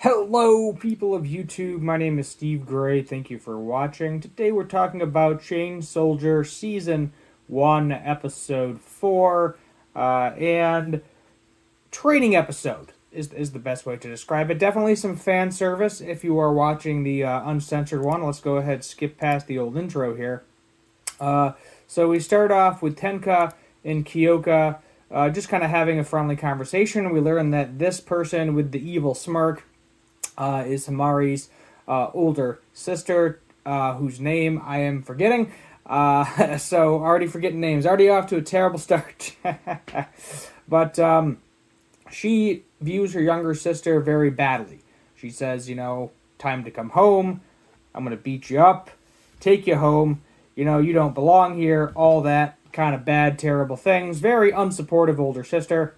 Hello, people of YouTube. My name is Steve Gray. Thank you for watching. Today we're talking about Chain Soldier Season 1, Episode 4, and training episode is the best way to describe it. Definitely some fan service if you are watching the uncensored one. Let's go ahead and skip past the old intro here. Uh, so we start off with Tenka and Kyoka just kind of having a friendly conversation. We learn that this person with the evil smirk is Hamari's older sister, whose name I am forgetting. So already forgetting names. Already off to a terrible start. But she views her younger sister very badly. She says, time to come home. I'm going to beat you up, take you home. You don't belong here. All that kind of bad, terrible things. Very unsupportive older sister.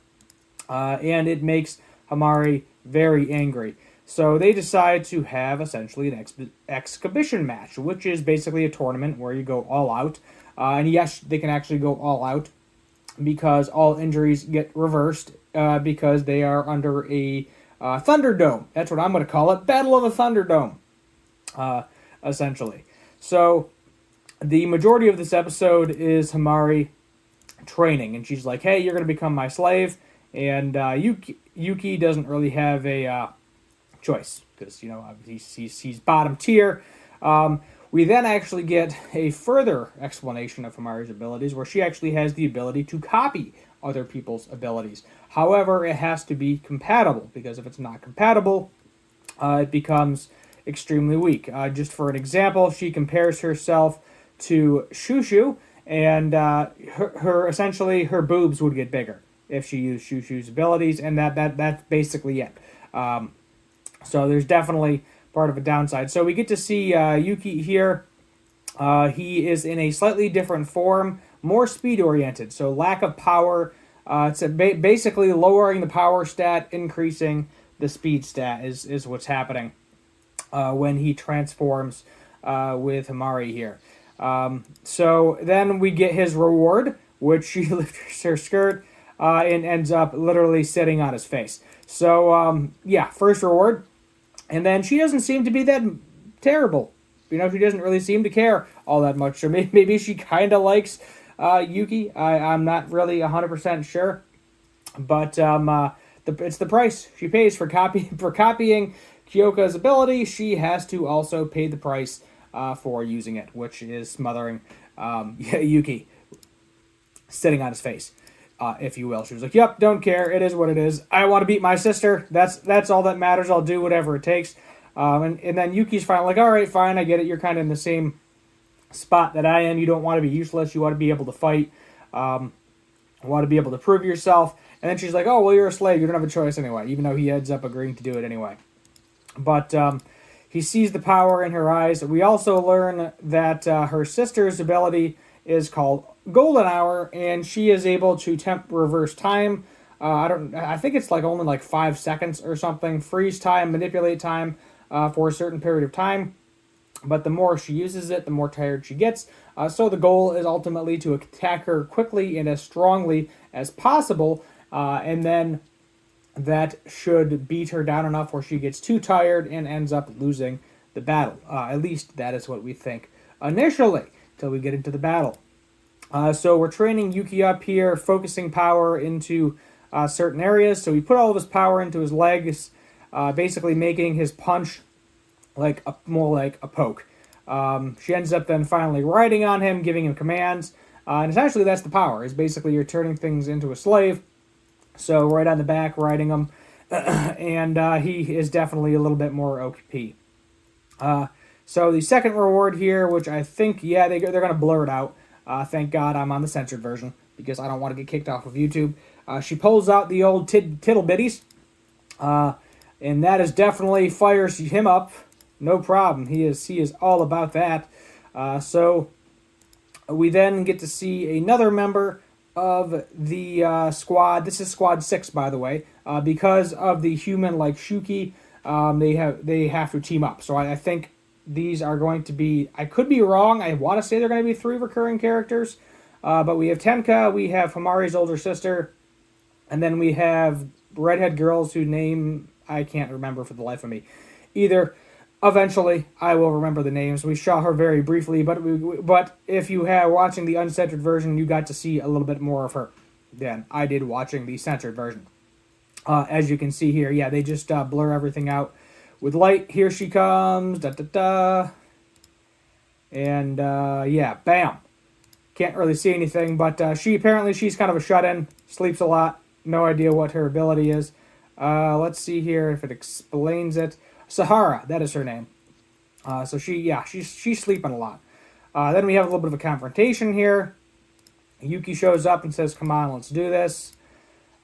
And it makes Hamari very angry. So they decide to have essentially an exhibition match, which is basically a tournament where you go all out. And yes, they can actually go all out because all injuries get reversed because they are under a Thunderdome. That's what I'm going to call it. Battle of a Thunderdome, essentially. So the majority of this episode is Hamari training. And she's like, hey, you're going to become my slave. And Yuki doesn't really have a choice because he's bottom tier. We then actually get a further explanation of Hamari's abilities, where she actually has the ability to copy other people's abilities. However, it has to be compatible, because if it's not compatible, it becomes extremely weak. Just for an example, she compares herself to Shushu, and her essentially her boobs would get bigger if she used Shushu's abilities, and that's basically it. So there's definitely part of a downside. So we get to see Yuki here. He is in a slightly different form, more speed-oriented. So lack of power. It's basically lowering the power stat, increasing the speed stat is what's happening when he transforms with Hamari here. So then we get his reward, which she lifts her skirt and ends up literally sitting on his face. So, first reward. And then she doesn't seem to be that terrible. She doesn't really seem to care all that much. So maybe she kind of likes Yuki. I'm not really 100% sure. But it's the price she pays for copying Kyoka's ability. She has to also pay the price for using it, which is smothering Yuki, sitting on his face. If you will. She was like, yep, don't care. It is what it is. I want to beat my sister. That's all that matters. I'll do whatever it takes. And then Yuki's finally like, all right, fine, I get it. You're kind of in the same spot that I am. You don't want to be useless. You want to be able to fight. Want to be able to prove yourself. And then she's like, oh, well, you're a slave. You don't have a choice anyway, even though he ends up agreeing to do it anyway. But he sees the power in her eyes. We also learn that her sister's ability is called Golden Hour, and she is able to reverse time. I think it's only 5 seconds or something. Freeze time, manipulate time for a certain period of time. But the more she uses it, the more tired she gets. So the goal is ultimately to attack her quickly and as strongly as possible. And then that should beat her down enough where she gets too tired and ends up losing the battle. At least that is what we think initially, till we get into the battle. So we're training Yuki up here, focusing power into certain areas. So we put all of his power into his legs, basically making his punch more like a poke. She ends up then finally riding on him, giving him commands. And essentially that's the power, is basically you're turning things into a slave. So right on the back, riding him. And he is definitely a little bit more OP. So the second reward here, which I think, they're going to blur it out. Thank God I'm on the censored version, because I don't want to get kicked off of YouTube. She pulls out the old tittle bitties, and that is definitely fires him up. No problem. He is all about that. So we then get to see another member of the squad. This is Squad 6, by the way. Because of the human like Shuki, they have to team up. So I think these are going to be, I could be wrong, I want to say they're going to be 3 recurring characters, but we have Tenka, we have Hamari's older sister, and then we have redhead girls whose name I can't remember for the life of me either. Eventually, I will remember the names. We saw her very briefly, but if you had watching the uncensored version, you got to see a little bit more of her than I did watching the censored version. As you can see here, yeah, they just blur everything out with light. Here she comes, da da da, and yeah, bam. Can't really see anything, but she's kind of a shut-in, sleeps a lot. No idea what her ability is. Let's see here if it explains it. Sahara, that is her name. So she's sleeping a lot. Then we have a little bit of a confrontation here. Yuki shows up and says, "Come on, let's do this."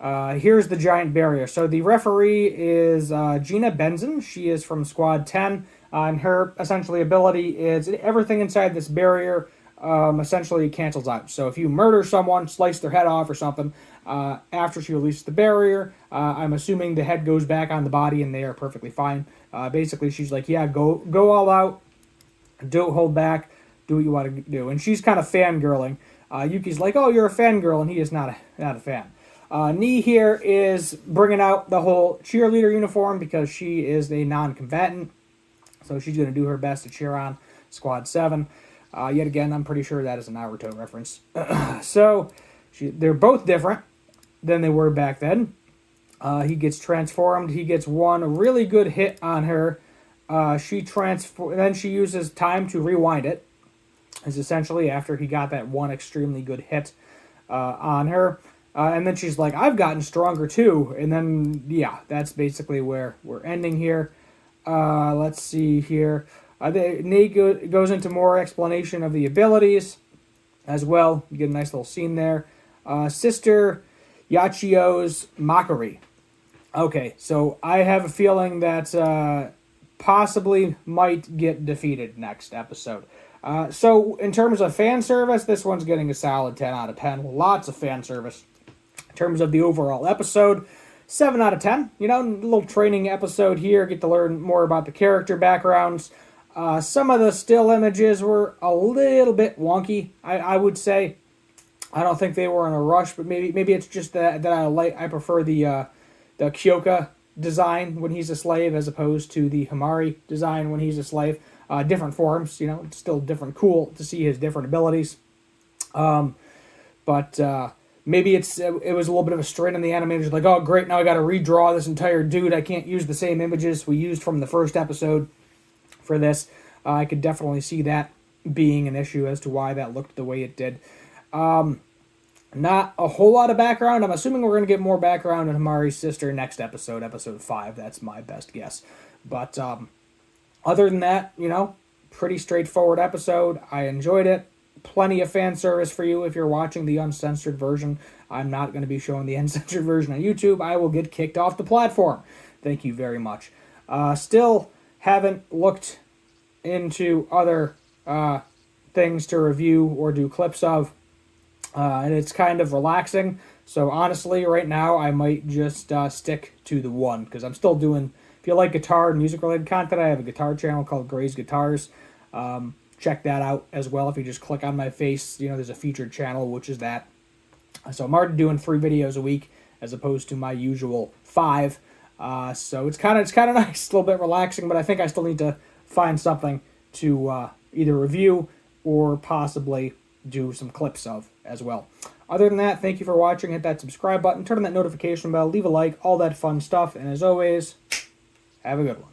Here's the giant barrier. So the referee is Gina Benson. She is from Squad 10. And her essentially ability is everything inside this barrier essentially cancels out. So if you murder someone, slice their head off or something, after she releases the barrier, I'm assuming the head goes back on the body and they are perfectly fine. Basically, she's like, yeah, go all out. Don't hold back. Do what you want to do. And she's kind of fangirling. Yuki's like, oh, you're a fangirl, and he is not a fan. Nee here is bringing out the whole cheerleader uniform because she is a non-combatant. So she's going to do her best to cheer on Squad 7. Yet again, I'm pretty sure that is a Naruto reference. So they're both different than they were back then. He gets transformed. He gets one really good hit on her. Then she uses time to rewind it. Is essentially after he got that one extremely good hit on her. And then she's like, I've gotten stronger too. And then, yeah, that's basically where we're ending here. Let's see here. Nate goes into more explanation of the abilities as well. You get a nice little scene there. Sister Yachio's mockery. Okay, so I have a feeling that possibly might get defeated next episode. So in terms of fan service, this one's getting a solid 10 out of 10. Lots of fan service. In terms of the overall episode, 7 out of 10. You know, a little training episode here. Get to learn more about the character backgrounds. Some of the still images were a little bit wonky, I would say. I don't think they were in a rush, but maybe it's just that I prefer the Kyoka design when he's a slave as opposed to the Himari design when he's a slave. Different forms, you know, it's still different, cool to see his different abilities. But maybe it was a little bit of a strain on the animators, like, oh great, now I got to redraw this entire dude. I can't use the same images we used from the first episode for this. I could definitely see that being an issue as to why that looked the way it did. Not a whole lot of background. I'm assuming we're going to get more background on Himari's sister next episode, episode 5. That's my best guess. But other than that, you know, pretty straightforward episode. I enjoyed it. Plenty of fan service for you if you're watching the uncensored version. I'm not going to be showing the uncensored version on YouTube. I will get kicked off the platform. Thank you very much. Still haven't looked into other things to review or do clips of. And it's kind of relaxing. So honestly, right now, I might just stick to the one. Because I'm still doing... If you like guitar and music-related content, I have a guitar channel called Gray's Guitars. Check that out as well. If you just click on my face, you know, there's a featured channel, which is that. So I'm already doing 3 videos a week as opposed to my usual 5. So it's kind of nice, a little bit relaxing, but I think I still need to find something to either review or possibly do some clips of as well. Other than that, thank you for watching. Hit that subscribe button, turn on that notification bell, leave a like, all that fun stuff, and as always, have a good one.